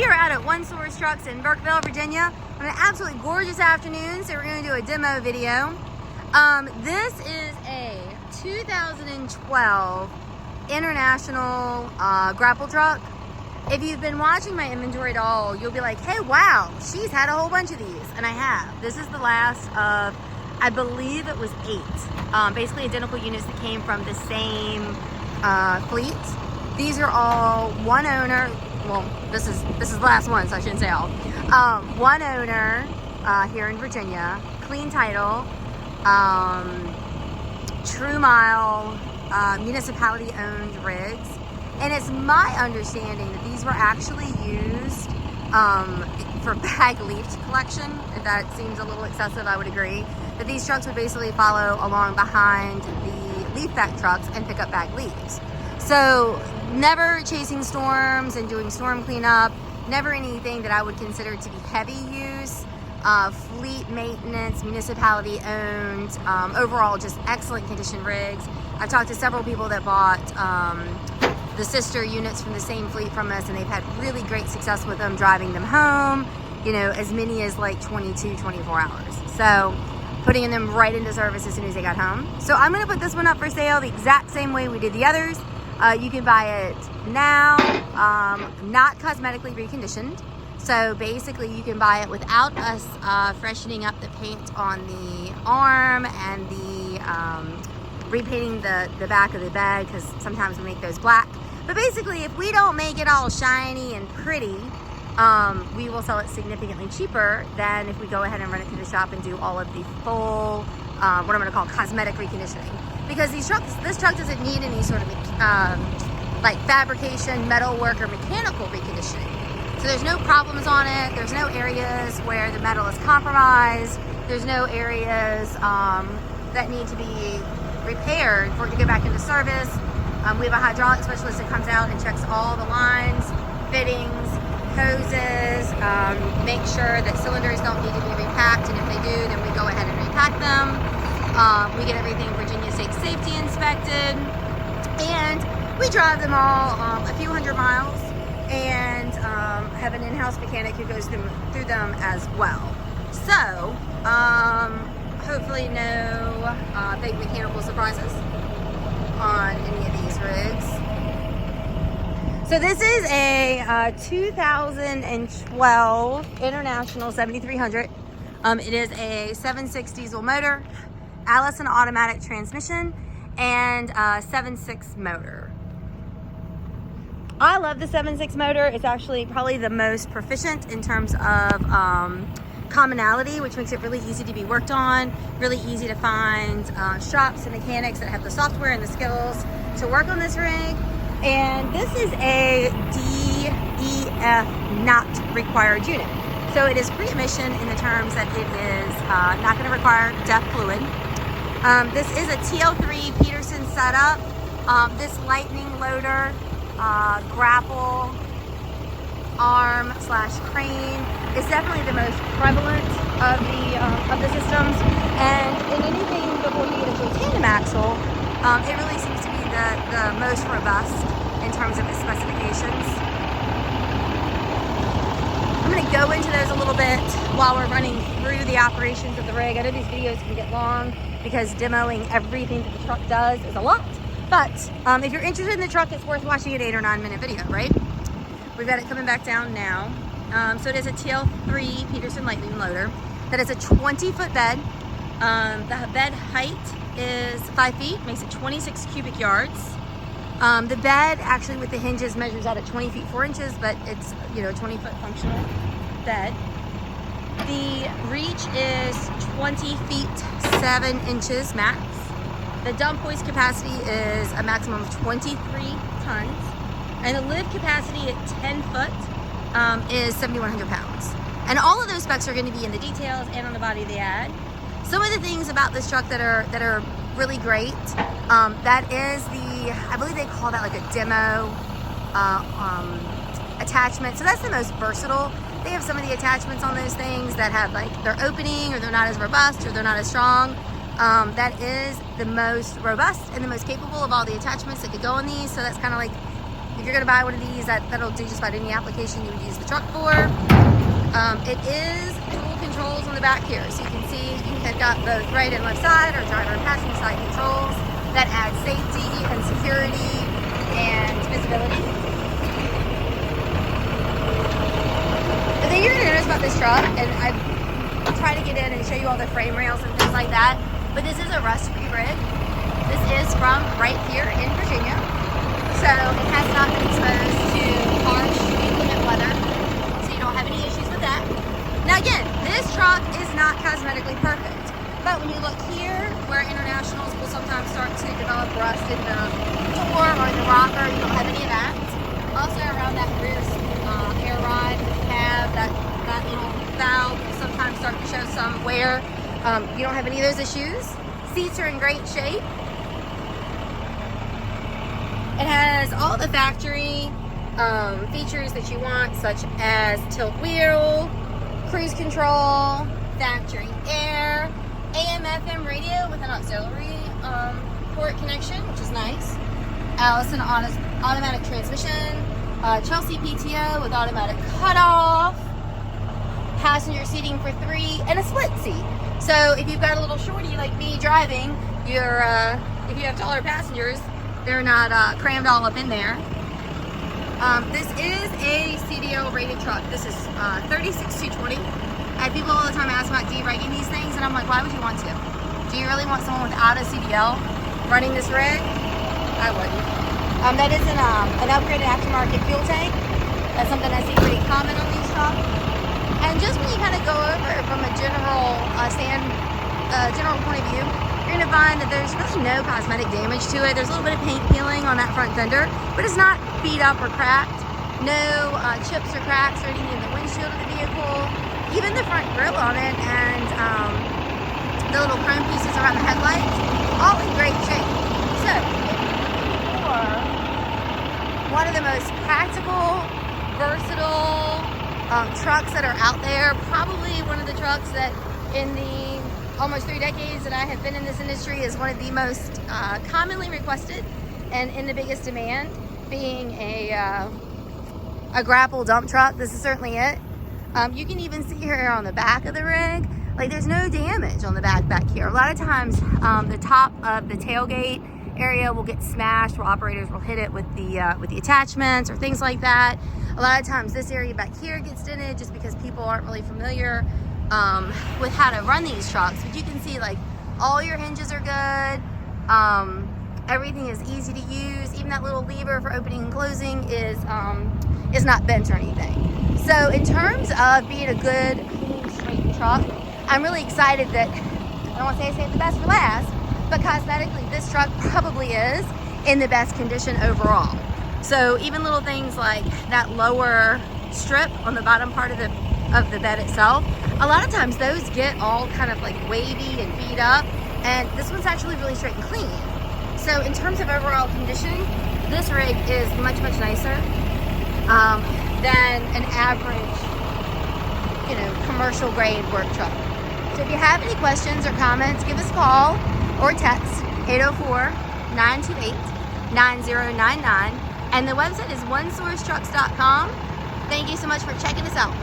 are out at One Source Trucks in Burkeville, Virginia on an absolutely gorgeous afternoon, so we're going to do a demo video. This is a 2012 International grapple truck. If you've been watching my inventory at all, you'll be like, hey, wow, she's had a whole bunch of these, and I have. This is the last of, I believe it was 8, basically identical units that came from the same fleet. These are all one owner. Well, this is the last one, so I shouldn't say all. One owner here in Virginia, clean title, true mile, municipality owned rigs. And it's my understanding that these were actually used for bag leaf collection. If that seems a little excessive, I would agree. That these trucks would basically follow along behind the leaf bag trucks and pick up bag leaves. So never chasing storms and doing storm cleanup, never anything that I would consider to be heavy use, fleet maintenance, municipality owned, overall just excellent condition rigs. I've talked to several people that bought the sister units from the same fleet from us, and they've had really great success with them, driving them home, you know, as many as like 22, 24 hours. So putting them right into service as soon as they got home. So I'm gonna put this one up for sale the exact same way we did the others. You can buy it now, not cosmetically reconditioned. So basically you can buy it without us freshening up the paint on the arm and the repainting the back of the bed, because sometimes we make those black. But basically, if we don't make it all shiny and pretty, we will sell it significantly cheaper than if we go ahead and run it through the shop and do all of the full, what I'm gonna call cosmetic reconditioning. Because this truck doesn't need any sort of like fabrication, metal work, or mechanical reconditioning. So there's no problems on it. There's no areas where the metal is compromised. There's no areas that need to be repaired for it to go back into service. We have a hydraulic specialist that comes out and checks all the lines, fittings, hoses, make sure that cylinders don't need to be repacked, and if they do, then we go ahead and repack them. We get everything Virginia State Safety inspected, and we drive them all a few hundred miles, and have an in-house mechanic who goes through them as well. So hopefully no big mechanical surprises on any of these rigs. So this is a 2012 International 7300. It is a 7.6 diesel motor, Allison automatic transmission, and 7.6 motor. I love the 7.6 motor. It's actually probably the most proficient in terms of commonality, which makes it really easy to be worked on, really easy to find shops and mechanics that have the software and the skills to work on this rig. And this is a DEF not required unit. So it is pre-emission in the terms that it is not going to require DEF fluid. This is a TL3 Petersen setup. This lightning loader, grapple, arm / crane is definitely the most prevalent of the systems, and in anything before you get into a tandem axle, it really seems to be the most robust in terms of its specifications. I'm going to go into those a little bit while we're running through the operations of the rig. I know these videos can get long because demoing everything that the truck does is a lot, but if you're interested in the truck, it's worth watching an 8 or 9 minute video, right? We've got it coming back down now. So it is a TL3 Petersen lightning loader that is a 20-foot bed. The bed height is 5 feet, makes it 26 cubic yards. The bed actually with the hinges measures out at 20 feet 4 inches, but it's, you know, a 20-foot functional bed. The reach is 20 feet 7 inches max. The dump hoist capacity is a maximum of 23 tons. And the lift capacity at 10 foot is 7,100 pounds. And all of those specs are going to be in the details and on the body of the ad. Some of the things about this truck that are really great, that is I believe they call that like a demo attachment. So that's the most versatile. They have some of the attachments on those things that have like they're opening, or they're not as robust, or they're not as strong. That is the most robust and the most capable of all the attachments that could go on these. So that's kind of like If you're gonna buy one of these, that'll do just about any application you would use the truck for. It is dual controls on the back here. So you can see you've got both right and left side, or driver and passenger side controls that add safety and security and visibility. The thing you're gonna notice about this truck, and I'll try to get in and show you all the frame rails and things like that, but this is a rust-free rig. This is from right here in Virginia. So it has not been exposed to harsh inclement weather, so you don't have any issues with that. Now again, this truck is not cosmetically perfect, but when you look here, where internationals will sometimes start to develop rust in the door or in the rocker, you don't have any of that. Also around that rear air ride cab, that little valve will sometimes start to show some wear. You don't have any of those issues. Seats are in great shape. It has all the factory features that you want, such as tilt wheel, cruise control, factory air, AM/FM radio with an auxiliary port connection, which is nice. Allison automatic transmission, Chelsea PTO with automatic cutoff, passenger seating for 3, and a split seat. So if you've got a little shorty like me driving, if you have taller passengers, they're not crammed all up in there. This is a CDL rated truck. This is 36220. I have people all the time ask about deragging these things, and I'm like, why would you want to? Do you really want someone without a CDL running this rig? I wouldn't. That is an upgraded aftermarket fuel tank. That's something I see pretty common on these trucks. And just when you kind of go over it from a general point of view, you're going to find that there's really no cosmetic damage to it. There's a little bit of paint peeling on that front fender, but it's not beat up or cracked. No chips or cracks or anything in the windshield of the vehicle. Even the front grille on it and the little chrome pieces around the headlights, all in great shape. So, for one of the most practical, versatile trucks that are out there, probably one of the trucks that in the almost 3 decades that I have been in this industry is one of the most commonly requested and in the biggest demand, being a grapple dump truck. This is certainly it. You can even see here on the back of the rig, like there's no damage on the back here. A lot of times the top of the tailgate area will get smashed, where operators will hit it with the attachments or things like that. A lot of times this area back here gets dented just because people aren't really familiar with how to run these trucks. But you can see like all your hinges are good. Everything is easy to use. Even that little lever for opening and closing is not bent or anything. So in terms of being a good, clean, straight truck, I'm really excited that, I don't want to say I saved the best for last, but cosmetically this truck probably is in the best condition overall. So even little things like that lower strip on the bottom part of the bed itself, a lot of times those get all kind of like wavy and beat up, and this one's actually really straight and clean. So in terms of overall condition, this rig is much, much nicer than an average, commercial grade work truck. So if you have any questions or comments, give us a call or text 804-928-9099, and the website is onesourcetrucks.com. Thank you so much for checking us out.